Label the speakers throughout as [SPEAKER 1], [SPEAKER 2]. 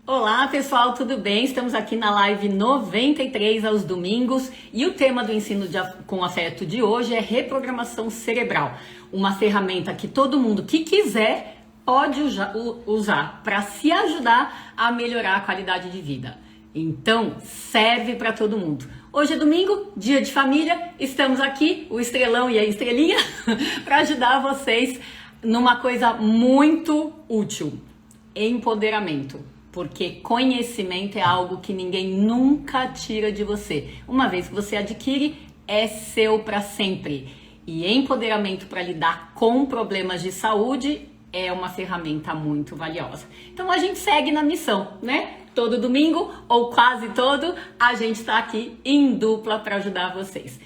[SPEAKER 1] Olá pessoal, tudo bem? Estamos aqui na live 93 aos domingos e o tema do ensino com afeto de hoje é reprogramação cerebral, uma ferramenta que todo mundo que quiser pode usar para se ajudar a melhorar a qualidade de vida. Então serve para todo mundo. Hoje é domingo, dia de família, estamos aqui, o Estrelão e a Estrelinha, para ajudar vocês numa coisa muito útil, empoderamento. Porque conhecimento é algo que ninguém nunca tira de você. Uma vez que você adquire, é seu para sempre. E empoderamento para lidar com problemas de saúde é uma ferramenta muito valiosa. Então a gente segue na missão, né? Todo domingo, ou quase todo, a gente está aqui em dupla para ajudar vocês.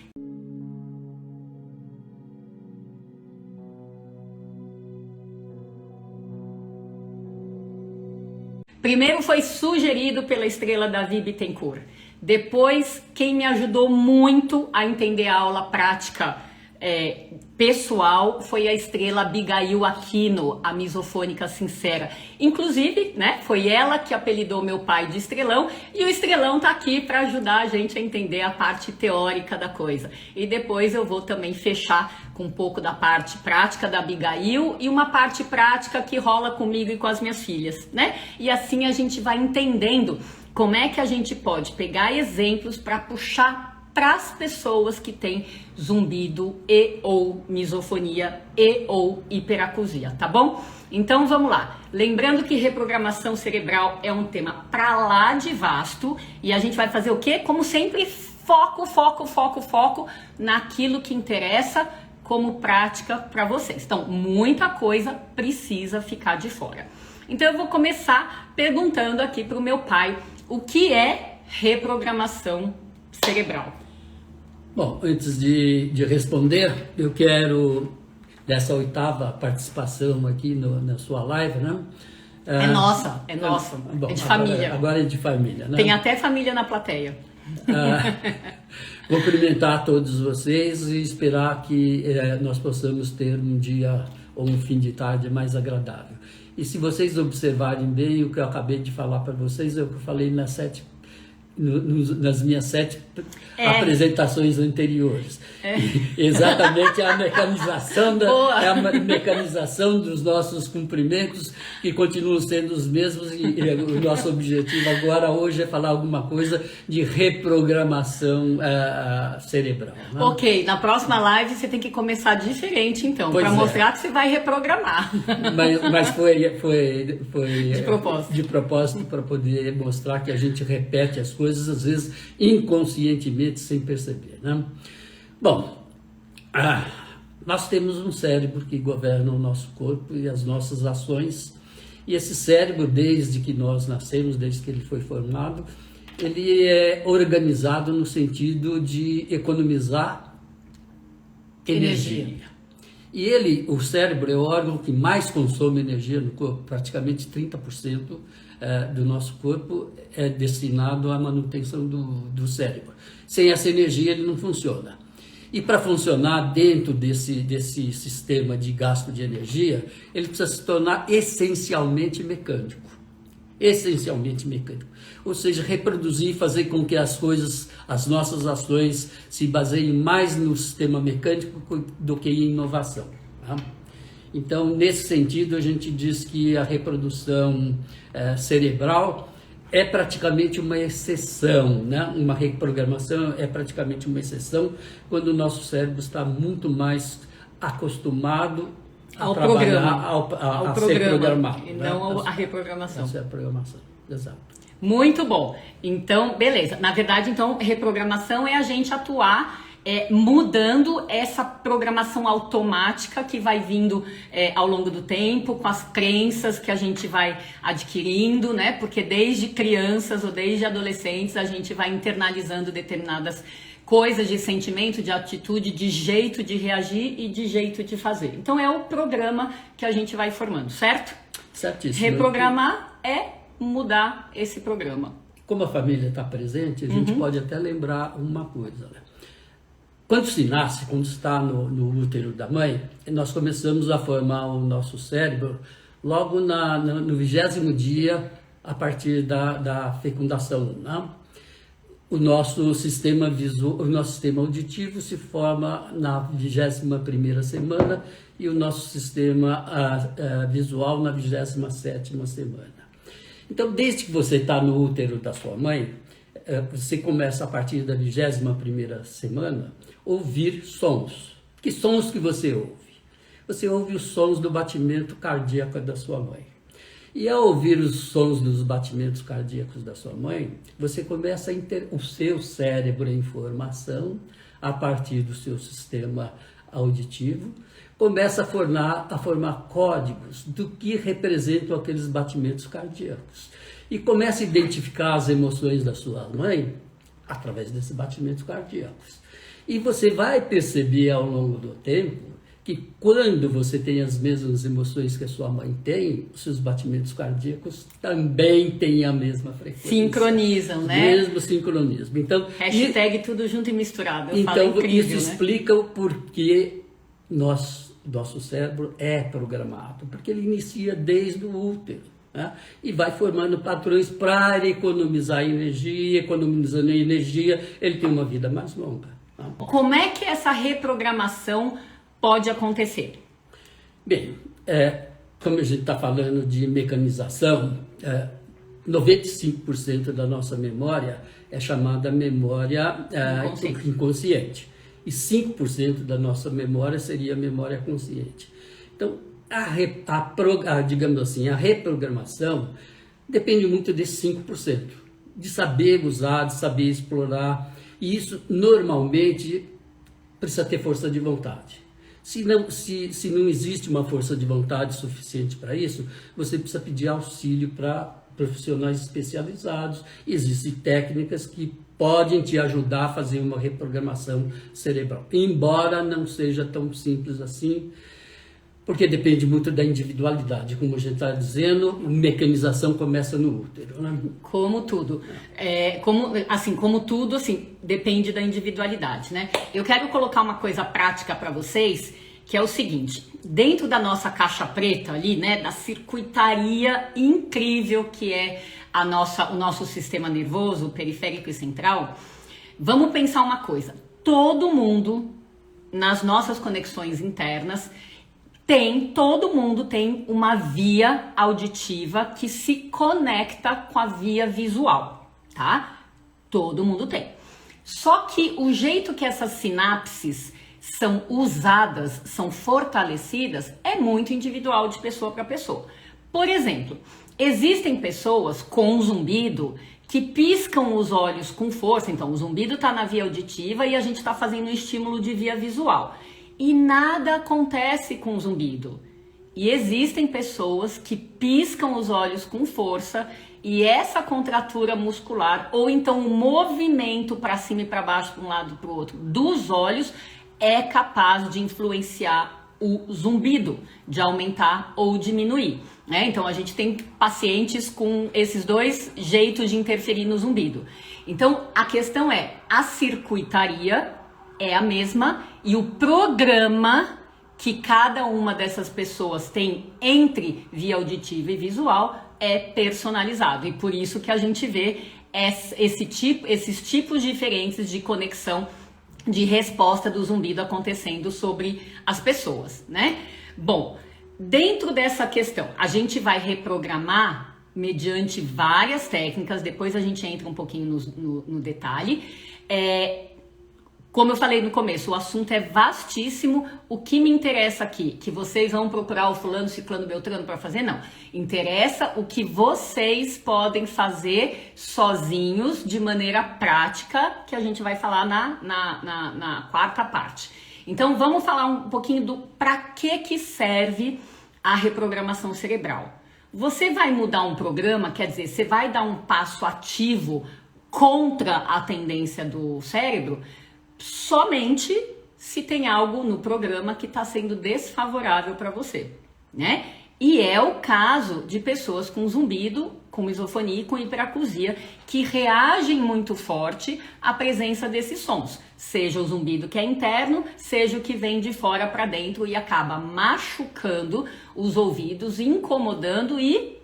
[SPEAKER 1] Primeiro foi sugerido pela estrela Davi Bittencourt. Depois, quem me ajudou muito a entender a aula prática pessoal foi a estrela Abigail Aquino, a misofônica sincera. Inclusive, né, foi ela que apelidou meu pai de Estrelão e o Estrelão tá aqui para ajudar a gente a entender a parte teórica da coisa. E depois eu vou também fechar com um pouco da parte prática da Abigail e uma parte prática que rola comigo e com as minhas filhas, né? E assim a gente vai entendendo como é que a gente pode pegar exemplos para puxar para as pessoas que têm zumbido e ou misofonia e ou hiperacusia, tá bom? Então vamos lá. Lembrando que reprogramação cerebral é um tema pra lá de vasto e a gente vai fazer o quê? Como sempre, foco naquilo que interessa como prática para vocês. Então, muita coisa precisa ficar de fora. Então eu vou começar perguntando aqui para o meu pai o que é reprogramação cerebral.
[SPEAKER 2] Bom, antes de responder, eu quero, dessa oitava participação aqui na sua live, né?
[SPEAKER 1] É nossa. Bom, é de família.
[SPEAKER 2] Agora é de família, né?
[SPEAKER 1] Tem até família na plateia.
[SPEAKER 2] Cumprimentar todos vocês e esperar que nós possamos ter um dia ou um fim de tarde mais agradável. E se vocês observarem bem o que eu acabei de falar para vocês, é o que eu falei nas minhas 7 apresentações anteriores. Exatamente a mecanização dos nossos cumprimentos, que continuam sendo os mesmos, e o nosso objetivo agora hoje é falar alguma coisa de reprogramação cerebral. Né?
[SPEAKER 1] Ok, na próxima live você tem que começar diferente então, para mostrar que você vai reprogramar.
[SPEAKER 2] Mas foi
[SPEAKER 1] de propósito,
[SPEAKER 2] para poder mostrar que a gente repete as coisas, às vezes inconscientemente, sem perceber, né? Bom, nós temos um cérebro que governa o nosso corpo e as nossas ações, e esse cérebro, desde que nós nascemos, desde que ele foi formado, ele é organizado no sentido de economizar energia. E o cérebro é o órgão que mais consome energia no corpo, praticamente 30% do nosso corpo é destinado à manutenção do cérebro. Sem essa energia ele não funciona. E para funcionar dentro desse sistema de gasto de energia, ele precisa se tornar essencialmente mecânico. Ou seja, reproduzir, fazer com que as nossas ações se baseiem mais no sistema mecânico do que em inovação. Tá? Então, nesse sentido, a gente diz que a reprodução cerebral é praticamente uma exceção, né? Uma reprogramação é praticamente uma exceção quando o nosso cérebro está muito mais acostumado
[SPEAKER 1] ao
[SPEAKER 2] programa, ser programado.
[SPEAKER 1] E não a reprogramação.
[SPEAKER 2] Essa é a programação, exato.
[SPEAKER 1] Muito bom. Então, beleza. Na verdade, então, reprogramação é a gente atuar mudando essa programação automática que vai vindo ao longo do tempo, com as crenças que a gente vai adquirindo, né? Porque desde crianças ou desde adolescentes a gente vai internalizando determinadas coisas de sentimento, de atitude, de jeito de reagir e de jeito de fazer. Então é o programa que a gente vai formando, certo?
[SPEAKER 2] Certíssimo.
[SPEAKER 1] Reprogramar é mudar esse programa.
[SPEAKER 2] Como a família está presente, a gente pode até lembrar uma coisa, né? Quando se nasce, quando está no útero da mãe, nós começamos a formar o nosso cérebro logo no 20º dia a partir da fecundação, né? O nosso sistema auditivo se forma na 21ª semana e o nosso sistema visual na 27ª semana. Então, desde que você está no útero da sua mãe, você começa a partir da 21ª semana a ouvir sons. Que sons que você ouve? Você ouve os sons do batimento cardíaco da sua mãe. E ao ouvir os sons dos batimentos cardíacos da sua mãe, você começa o seu cérebro em formação, a partir do seu sistema auditivo, começa a formar códigos do que representam aqueles batimentos cardíacos. E começa a identificar as emoções da sua mãe através desses batimentos cardíacos. E você vai perceber ao longo do tempo que quando você tem as mesmas emoções que a sua mãe tem, os seus batimentos cardíacos também têm a mesma frequência.
[SPEAKER 1] Sincronizam, né?
[SPEAKER 2] Mesmo sincronismo. Então,
[SPEAKER 1] hashtag tudo junto e misturado. Eu falo,
[SPEAKER 2] então
[SPEAKER 1] incrível,
[SPEAKER 2] isso
[SPEAKER 1] né?
[SPEAKER 2] explica o porquê nosso cérebro é programado. Porque ele inicia desde o útero, né? E vai formando padrões para economizar energia. Economizando energia, ele tem uma vida mais longa. Né?
[SPEAKER 1] Como é que essa reprogramação pode acontecer?
[SPEAKER 2] Bem, como a gente está falando de mecanização, 95% da nossa memória é chamada memória inconsciente. E 5% da nossa memória seria memória consciente. Então, digamos assim, a reprogramação depende muito desses 5%. De saber usar, de saber explorar. E isso, normalmente, precisa ter força de vontade. Se não existe uma força de vontade suficiente para isso, você precisa pedir auxílio para profissionais especializados. Existem técnicas que podem te ajudar a fazer uma reprogramação cerebral, embora não seja tão simples assim, porque depende muito da individualidade. Como a gente está dizendo, a mecanização começa no útero, né?
[SPEAKER 1] Como tudo. Como tudo, depende da individualidade, né? Eu quero colocar uma coisa prática para vocês, que é o seguinte: dentro da nossa caixa preta ali, né, da circuitaria incrível que é o nosso sistema nervoso, periférico e central, vamos pensar uma coisa. Todo mundo, nas nossas conexões internas, todo mundo tem uma via auditiva que se conecta com a via visual, tá? Todo mundo tem. Só que o jeito que essas sinapses são usadas, são fortalecidas, é muito individual de pessoa para pessoa. Por exemplo, existem pessoas com zumbido que piscam os olhos com força. Então, o zumbido está na via auditiva e a gente está fazendo um estímulo de via visual. E nada acontece com o zumbido. E existem pessoas que piscam os olhos com força e essa contratura muscular, ou então o movimento para cima e para baixo, de um lado para o outro, dos olhos, é capaz de influenciar o zumbido, de aumentar ou diminuir, né? Então a gente tem pacientes com esses dois jeitos de interferir no zumbido. Então a questão é, a circuitaria é a mesma e o programa que cada uma dessas pessoas tem entre via auditiva e visual é personalizado. E por isso que a gente vê esses tipos diferentes de conexão, de resposta do zumbido acontecendo sobre as pessoas, né? Bom, dentro dessa questão, a gente vai reprogramar mediante várias técnicas, depois a gente entra um pouquinho no detalhe. Como eu falei no começo, o assunto é vastíssimo. O que me interessa aqui, que vocês vão procurar o fulano, ciclano, beltrano para fazer, não. Interessa o que vocês podem fazer sozinhos, de maneira prática, que a gente vai falar na quarta parte. Então, vamos falar um pouquinho do para que serve a reprogramação cerebral. Você vai mudar um programa, quer dizer, você vai dar um passo ativo contra a tendência do cérebro, somente se tem algo no programa que está sendo desfavorável para você, né? E é o caso de pessoas com zumbido, com misofonia e com hiperacusia, que reagem muito forte à presença desses sons. Seja o zumbido que é interno, seja o que vem de fora para dentro e acaba machucando os ouvidos, incomodando e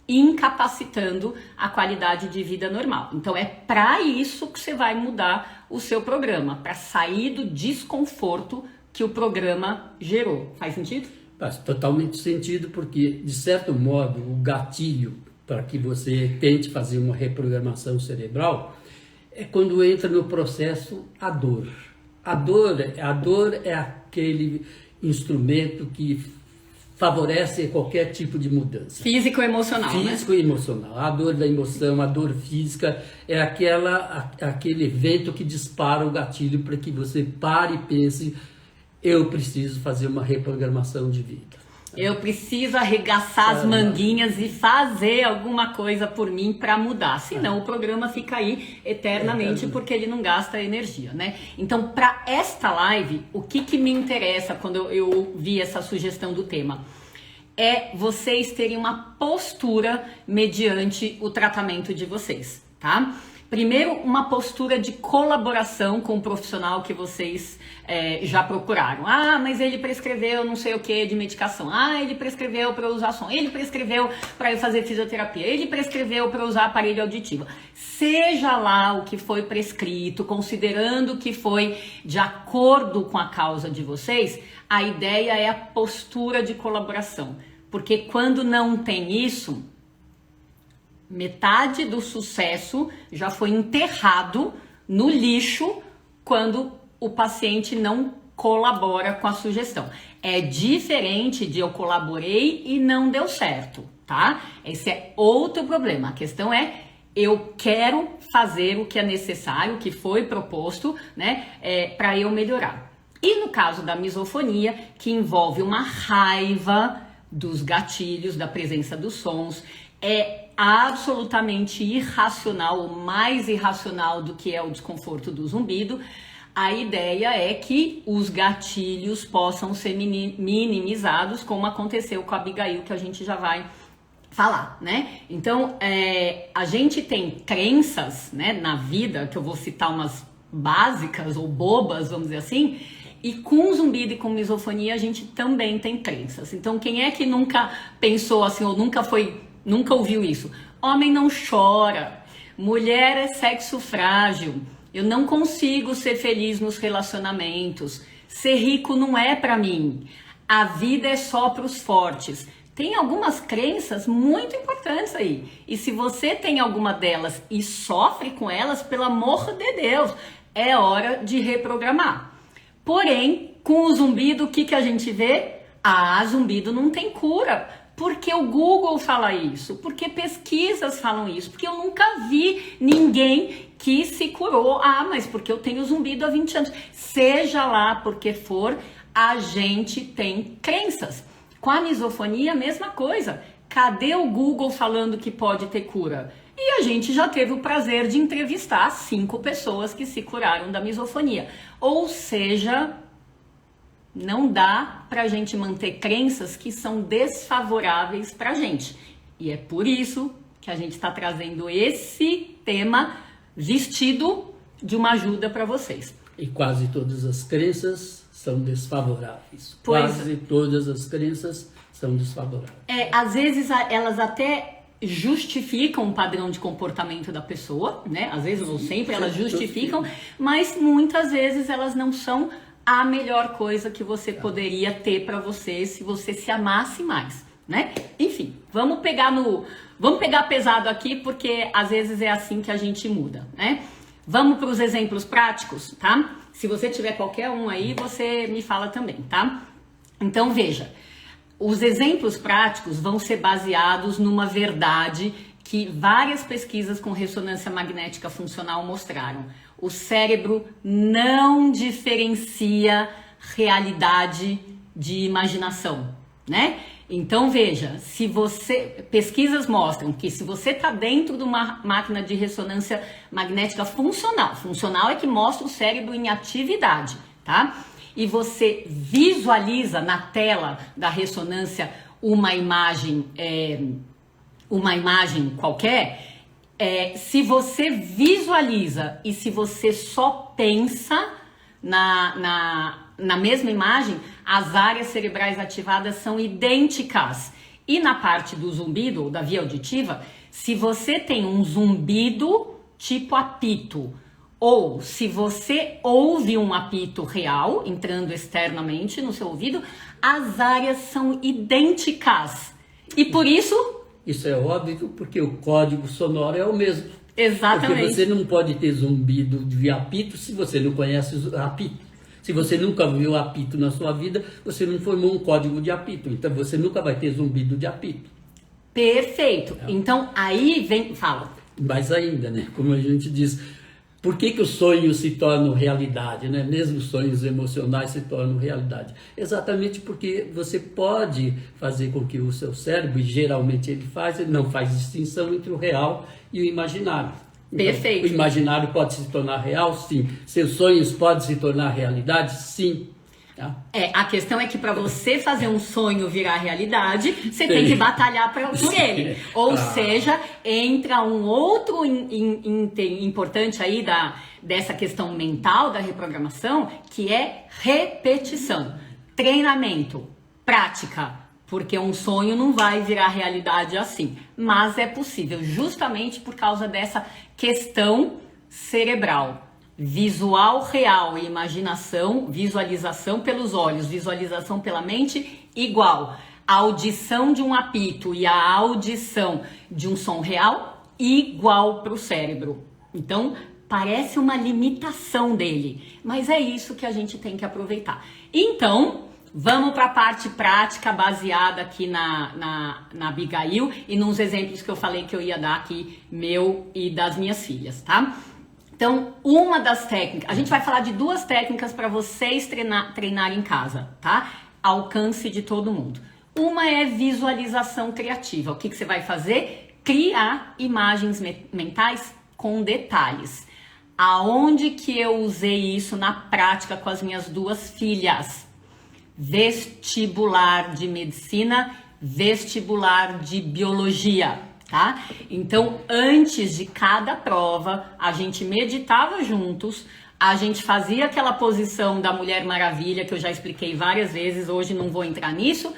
[SPEAKER 1] incapacitando a qualidade de vida normal. Então é para isso que você vai mudar o seu programa, para sair do desconforto que o programa gerou. Faz sentido?
[SPEAKER 2] Faz totalmente sentido, porque, de certo modo, o gatilho para que você tente fazer uma reprogramação cerebral é quando entra no processo a dor. A dor é aquele instrumento que favorece qualquer tipo de mudança.
[SPEAKER 1] Físico e emocional,
[SPEAKER 2] Físico e emocional. A dor da emoção, a dor física é aquele evento que dispara o gatilho para que você pare e pense: eu preciso fazer uma reprogramação de vida.
[SPEAKER 1] Eu preciso arregaçar as manguinhas e fazer alguma coisa por mim para mudar. Senão o programa fica aí eternamente porque ele não gasta energia, né? Então, para esta live, o que me interessa quando eu vi essa sugestão do tema? É vocês terem uma postura mediante o tratamento de vocês, tá? Primeiro, uma postura de colaboração com o profissional que vocês já procuraram. Ah, mas ele prescreveu não sei o que de medicação. Ah, ele prescreveu para eu usar som. Ele prescreveu para eu fazer fisioterapia. Ele prescreveu para eu usar aparelho auditivo. Seja lá o que foi prescrito, considerando que foi de acordo com a causa de vocês, a ideia é a postura de colaboração. Porque quando não tem isso, metade do sucesso já foi enterrado no lixo quando o paciente não colabora com a sugestão. É diferente de eu colaborei e não deu certo, tá? Esse é outro problema. A questão é: eu quero fazer o que é necessário, o que foi proposto, né, para eu melhorar. E no caso da misofonia, que envolve uma raiva dos gatilhos, da presença dos sons, é absolutamente irracional, ou mais irracional do que é o desconforto do zumbido. A ideia é que os gatilhos possam ser minimizados, como aconteceu com a Abigail, que a gente já vai falar, né? Então, a gente tem crenças, né, na vida, que eu vou citar umas básicas ou bobas, vamos dizer assim, e com zumbido e com misofonia a gente também tem crenças. Então, quem é que nunca pensou assim, ou nunca ouviu isso? Homem não chora, mulher é sexo frágil, eu não consigo ser feliz nos relacionamentos, ser rico não é pra mim, a vida é só pros fortes. Tem algumas crenças muito importantes aí. E se você tem alguma delas e sofre com elas, pelo amor de Deus, é hora de reprogramar. Porém, com o zumbido, o que a gente vê? Ah, zumbido não tem cura. Porque o Google fala isso, porque pesquisas falam isso, porque eu nunca vi ninguém que se curou. Ah, mas porque eu tenho zumbido há 20 anos. Seja lá porque for, a gente tem crenças. Com a misofonia, a mesma coisa. Cadê o Google falando que pode ter cura? E a gente já teve o prazer de entrevistar 5 pessoas que se curaram da misofonia. Ou seja, não dá pra gente manter crenças que são desfavoráveis pra gente. E é por isso que a gente está trazendo esse tema vestido de uma ajuda para vocês.
[SPEAKER 2] E quase todas as crenças são desfavoráveis.
[SPEAKER 1] Pois
[SPEAKER 2] quase todas as crenças são desfavoráveis.
[SPEAKER 1] Às vezes elas até justificam o padrão de comportamento da pessoa, né? Às vezes ou sempre elas justificam, mas muitas vezes elas não são a melhor coisa que você poderia ter para você se você se amasse mais, né? Enfim, vamos pegar pesado aqui, porque às vezes é assim que a gente muda, né? Vamos para os exemplos práticos, tá? Se você tiver qualquer um aí, você me fala também, tá? Então veja, os exemplos práticos vão ser baseados numa verdade que várias pesquisas com ressonância magnética funcional mostraram. O cérebro não diferencia realidade de imaginação, né? Então veja, pesquisas mostram que se você está dentro de uma máquina de ressonância magnética funcional é que mostra o cérebro em atividade, tá? E você visualiza na tela da ressonância uma imagem qualquer, se você visualiza e se você só pensa na mesma imagem, as áreas cerebrais ativadas são idênticas. E na parte do zumbido, ou da via auditiva, se você tem um zumbido tipo apito, ou se você ouve um apito real entrando externamente no seu ouvido, as áreas são idênticas. E por isso...
[SPEAKER 2] Isso é óbvio, porque o código sonoro é o mesmo.
[SPEAKER 1] Exatamente.
[SPEAKER 2] Porque você não pode ter zumbido de apito se você não conhece o apito. Se você nunca viu apito na sua vida, você não formou um código de apito. Então você nunca vai ter zumbido de apito.
[SPEAKER 1] Perfeito. Então aí vem... Fala.
[SPEAKER 2] Mais ainda, né? Como a gente diz, por que os sonhos se tornam realidade, né? Mesmo os sonhos emocionais se tornam realidade. Exatamente porque você pode fazer com que o seu cérebro, e geralmente ele não faz distinção entre o real e o imaginário. Então,
[SPEAKER 1] Perfeito.
[SPEAKER 2] o imaginário pode se tornar real? Sim. Seus sonhos podem se tornar realidade? Sim. Tá?
[SPEAKER 1] A questão é que para você fazer um sonho virar realidade, você tem que batalhar por ele. Ou seja, entra um outro importante aí dessa questão mental da reprogramação, que é repetição, treinamento, prática. Porque um sonho não vai virar realidade assim. Mas é possível, justamente por causa dessa questão cerebral. Visual real e imaginação, visualização pelos olhos, visualização pela mente, igual. A audição de um apito e a audição de um som real, igual para o cérebro. Então, parece uma limitação dele, mas é isso que a gente tem que aproveitar. Então, vamos para a parte prática baseada aqui na Abigail e nos exemplos que eu falei que eu ia dar aqui, meu e das minhas filhas, tá? Então, uma das técnicas, a gente vai falar de 2 técnicas para vocês treinar em casa, tá? Alcance de todo mundo. Uma é visualização criativa. O que você vai fazer? Criar imagens mentais com detalhes. Aonde que eu usei isso na prática com as minhas 2 filhas? Vestibular de medicina, vestibular de biologia. Tá? Então, antes de cada prova, a gente meditava juntos, a gente fazia aquela posição da Mulher Maravilha, que eu já expliquei várias vezes, hoje não vou entrar nisso,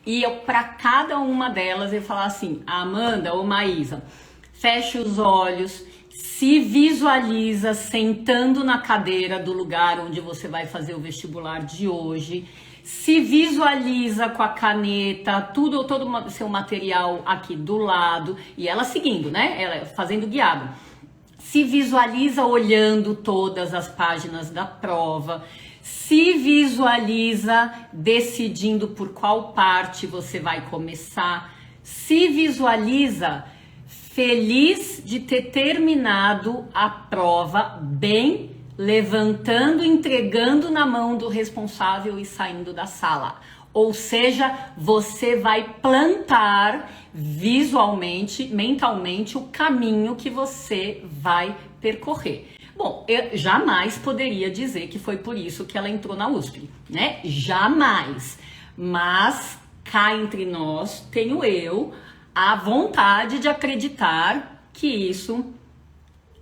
[SPEAKER 1] e para cada uma delas eu falava assim, Amanda ou Maísa, fecha os olhos, se visualiza sentando na cadeira do lugar onde você vai fazer o vestibular de hoje, se visualiza com a caneta, todo o seu material aqui do lado, e ela seguindo, né? Ela fazendo guiado. Se visualiza olhando todas as páginas da prova, se visualiza decidindo por qual parte você vai começar, se visualiza feliz de ter terminado a prova bem, levantando, entregando na mão do responsável e saindo da sala. Ou seja, você vai plantar visualmente, mentalmente, o caminho que você vai percorrer. Bom, eu jamais poderia dizer que foi por isso que ela entrou na USP, né? Jamais. Mas, cá entre nós, tenho eu a vontade de acreditar que isso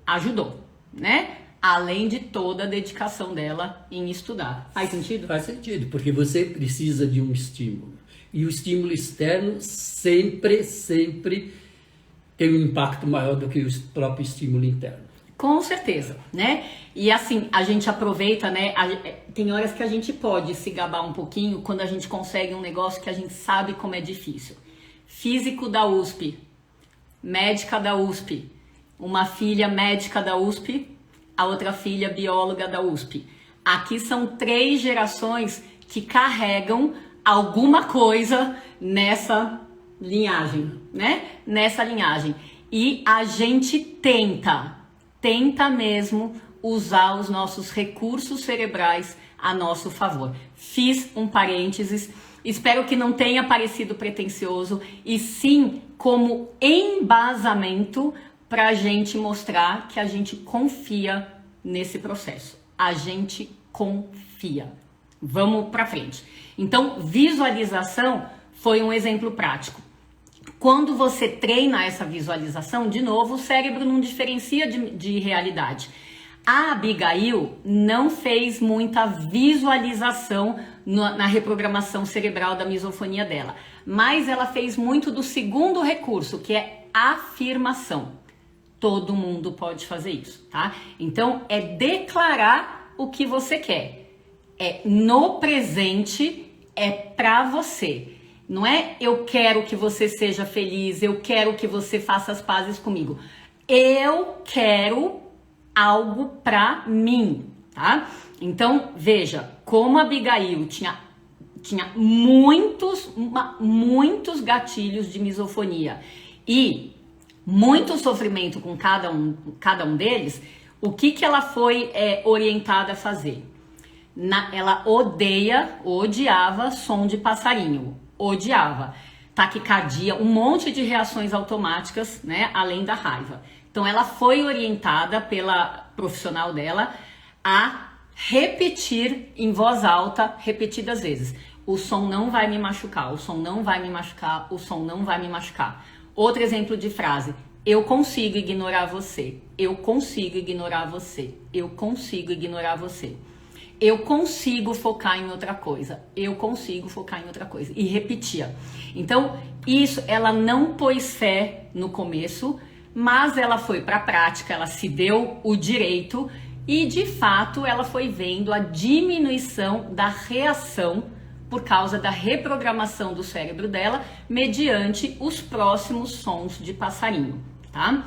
[SPEAKER 1] ajudou, né? Além de toda a dedicação dela em estudar. Faz sentido?
[SPEAKER 2] Faz sentido, porque você precisa de um estímulo. E o estímulo externo sempre tem um impacto maior do que o próprio estímulo interno.
[SPEAKER 1] Com certeza, né? E assim, a gente aproveita, né? Tem horas que a gente pode se gabar um pouquinho quando a gente consegue um negócio que a gente sabe como é difícil. Físico da USP, médica da USP, uma filha médica da USP, a outra filha bióloga da USP. Aqui são 3 gerações que carregam alguma coisa nessa linhagem, né? Nessa linhagem. E a gente tenta mesmo usar os nossos recursos cerebrais a nosso favor. Fiz um parênteses, espero que não tenha parecido pretensioso, e sim como embasamento para a gente mostrar que a gente confia nesse processo. A gente confia. Vamos para frente. Então, visualização foi um exemplo prático. Quando você treina essa visualização, de novo, o cérebro não diferencia de realidade. A Abigail não fez muita visualização na reprogramação cerebral da misofonia dela, mas ela fez muito do segundo recurso, que é afirmação. Todo mundo pode fazer isso, tá? Então, é declarar o que você quer. É no presente, é pra você. Não é eu quero que você seja feliz, eu quero que você faça as pazes comigo. Eu quero algo pra mim, tá? Então, veja, como a Abigail tinha muitos gatilhos de misofonia e muito sofrimento com cada um deles, o que ela foi orientada a fazer? Ela odiava som de passarinho, odiava. Taquicardia, um monte de reações automáticas, né, além da raiva. Então ela foi orientada pela profissional dela a repetir em voz alta, repetidas vezes. O som não vai me machucar, o som não vai me machucar, o som não vai me machucar. Outro exemplo de frase: eu consigo ignorar você, eu consigo ignorar você, eu consigo ignorar você. Eu consigo focar em outra coisa, eu consigo focar em outra coisa. E repetia. Então, isso, ela não pôs fé no começo, mas ela foi para a prática, ela se deu o direito e, de fato, ela foi vendo a diminuição da reação por causa da reprogramação do cérebro dela mediante os próximos sons de passarinho, tá?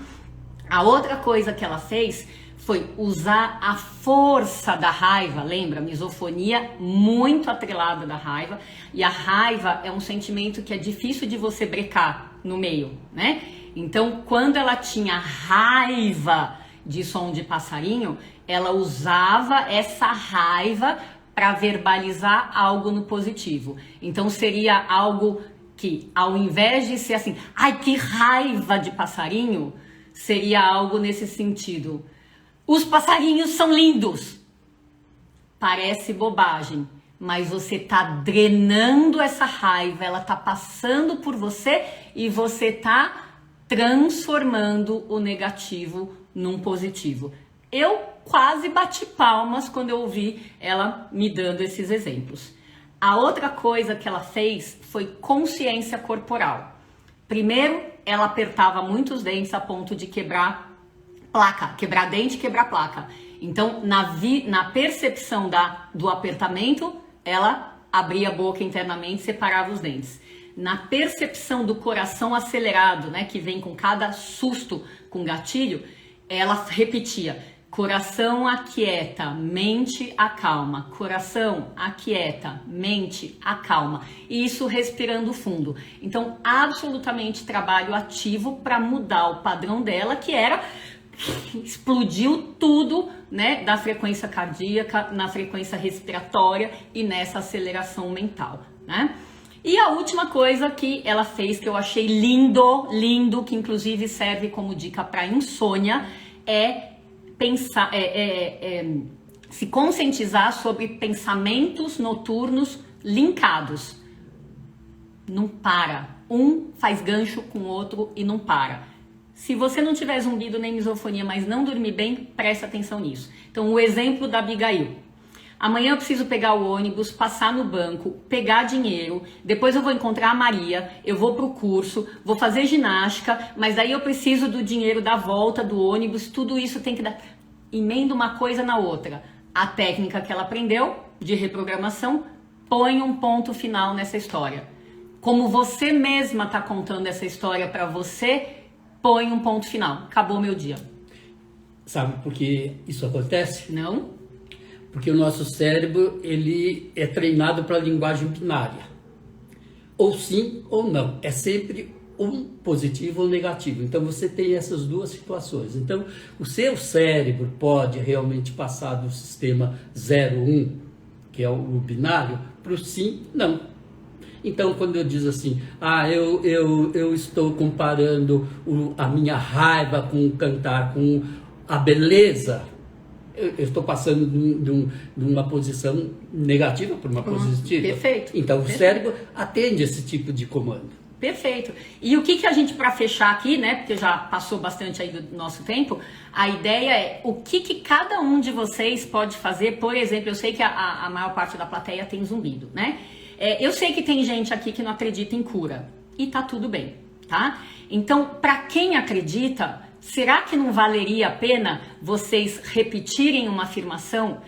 [SPEAKER 1] A outra coisa que ela fez foi usar a força da raiva, lembra? Misofonia muito atrelada da raiva, e a raiva é um sentimento que é difícil de você brecar no meio, né? Então, quando ela tinha raiva de som de passarinho, ela usava essa raiva para verbalizar algo no positivo. Então, seria algo que, ao invés de ser assim, ai, que raiva de passarinho, seria algo nesse sentido: os passarinhos são lindos. Parece bobagem, mas você está drenando essa raiva, ela está passando por você e você está transformando o negativo num positivo. Eu quase bati palmas quando eu ouvi ela me dando esses exemplos. A outra coisa que ela fez foi consciência corporal. Primeiro, ela apertava muito os dentes a ponto de quebrar placa, quebrar dente, quebrar placa. Então, na percepção do apertamento, ela abria a boca internamente, separava os dentes. Na percepção do coração acelerado, né, que vem com cada susto com gatilho, ela repetia: coração aquieta, mente acalma, coração aquieta, mente acalma. E isso respirando fundo. Então, absolutamente trabalho ativo para mudar o padrão dela, que era explodiu tudo, né, da frequência cardíaca, na frequência respiratória e nessa aceleração mental, né? E a última coisa que ela fez, que eu achei lindo, que inclusive serve como dica para insônia, é pensar, se conscientizar sobre pensamentos noturnos linkados. Não para. Um faz gancho com o outro e não para. Se você não tiver zumbido nem misofonia, mas não dormir bem, presta atenção nisso. Então, o exemplo da Abigail. Amanhã eu preciso pegar o ônibus, passar no banco, pegar dinheiro, depois eu vou encontrar a Maria, eu vou pro curso, vou fazer ginástica, mas daí eu preciso do dinheiro da volta do ônibus, tudo isso tem que dar... Emenda uma coisa na outra. A técnica que ela aprendeu de reprogramação, põe um ponto final nessa história. Como você mesma está contando essa história para você, põe um ponto final. Acabou meu dia.
[SPEAKER 2] Sabe por que isso acontece?
[SPEAKER 1] Não?
[SPEAKER 2] Porque o nosso cérebro, ele é treinado para a linguagem binária. Ou sim ou não. É sempre um positivo ou negativo. Então você tem essas duas situações. Então o seu cérebro pode realmente passar do sistema 0-1, que é o binário, para o sim, não. Então quando eu diz assim, eu estou comparando a minha raiva com o cantar, com a beleza, eu estou passando de uma posição negativa para uma positiva.
[SPEAKER 1] Perfeito.
[SPEAKER 2] Então o
[SPEAKER 1] Perfeito.
[SPEAKER 2] cérebro atende esse tipo de comando.
[SPEAKER 1] Perfeito. E o que a gente, para fechar aqui, né, porque já passou bastante aí do nosso tempo, a ideia é o que cada um de vocês pode fazer. Por exemplo, eu sei que a maior parte da plateia tem zumbido, né? Eu sei que tem gente aqui que não acredita em cura e tá tudo bem, tá? Então, para quem acredita, será que não valeria a pena vocês repetirem uma afirmação?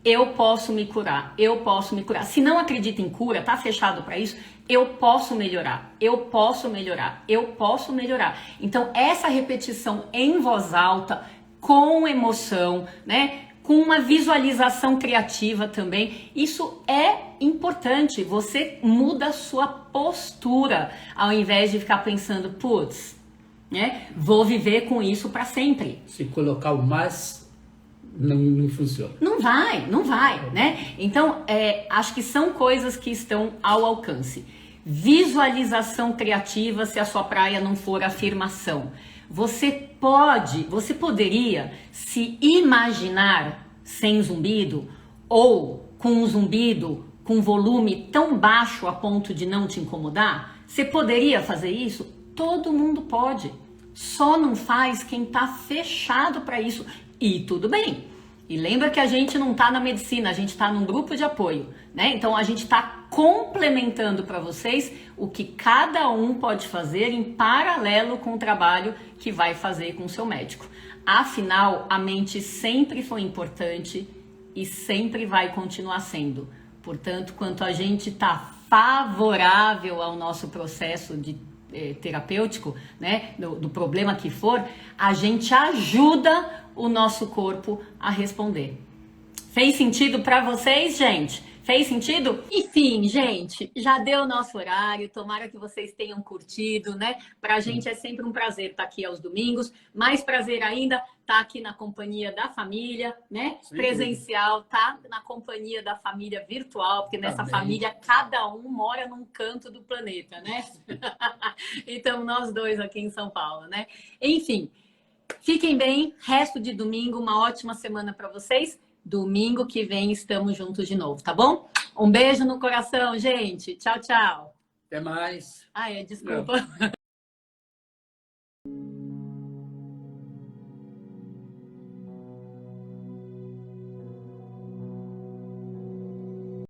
[SPEAKER 1] Eu posso me curar, eu posso me curar. Se não acredita em cura, tá fechado para isso, eu posso melhorar, eu posso melhorar, eu posso melhorar. Então, essa repetição em voz alta, com emoção, né? Com uma visualização criativa também, isso é importante. Você muda a sua postura, ao invés de ficar pensando, putz, né? Vou viver com isso para sempre.
[SPEAKER 2] Se colocar o mais... Não funciona.
[SPEAKER 1] Não vai, né? Então, acho que são coisas que estão ao alcance. Visualização criativa, se a sua praia não for afirmação. Você poderia se imaginar sem zumbido ou com um zumbido com volume tão baixo a ponto de não te incomodar? Você poderia fazer isso? Todo mundo pode. Só não faz quem está fechado para isso. E tudo bem. E lembra que a gente não está na medicina, a gente está num grupo de apoio, né? Então a gente está complementando para vocês o que cada um pode fazer em paralelo com o trabalho que vai fazer com o seu médico. Afinal, a mente sempre foi importante e sempre vai continuar sendo. Portanto, quanto a gente está favorável ao nosso processo de terapêutico, né, do problema que for, a gente ajuda o nosso corpo a responder. Fez sentido para vocês, gente? Fez sentido? Enfim, gente, já deu o nosso horário. Tomara que vocês tenham curtido, né? Pra gente é sempre um prazer estar aqui aos domingos. Mais prazer ainda estar aqui na companhia da família, né? Sim. Presencial, tá? Na companhia da família virtual, porque nessa família cada um mora num canto do planeta, né? Então, nós dois aqui em São Paulo, né? Enfim, fiquem bem. Resto de domingo, uma ótima semana para vocês. Domingo que vem estamos juntos de novo, tá bom? Um beijo no coração, gente. Tchau, tchau.
[SPEAKER 2] Até mais.
[SPEAKER 1] Desculpa. Não.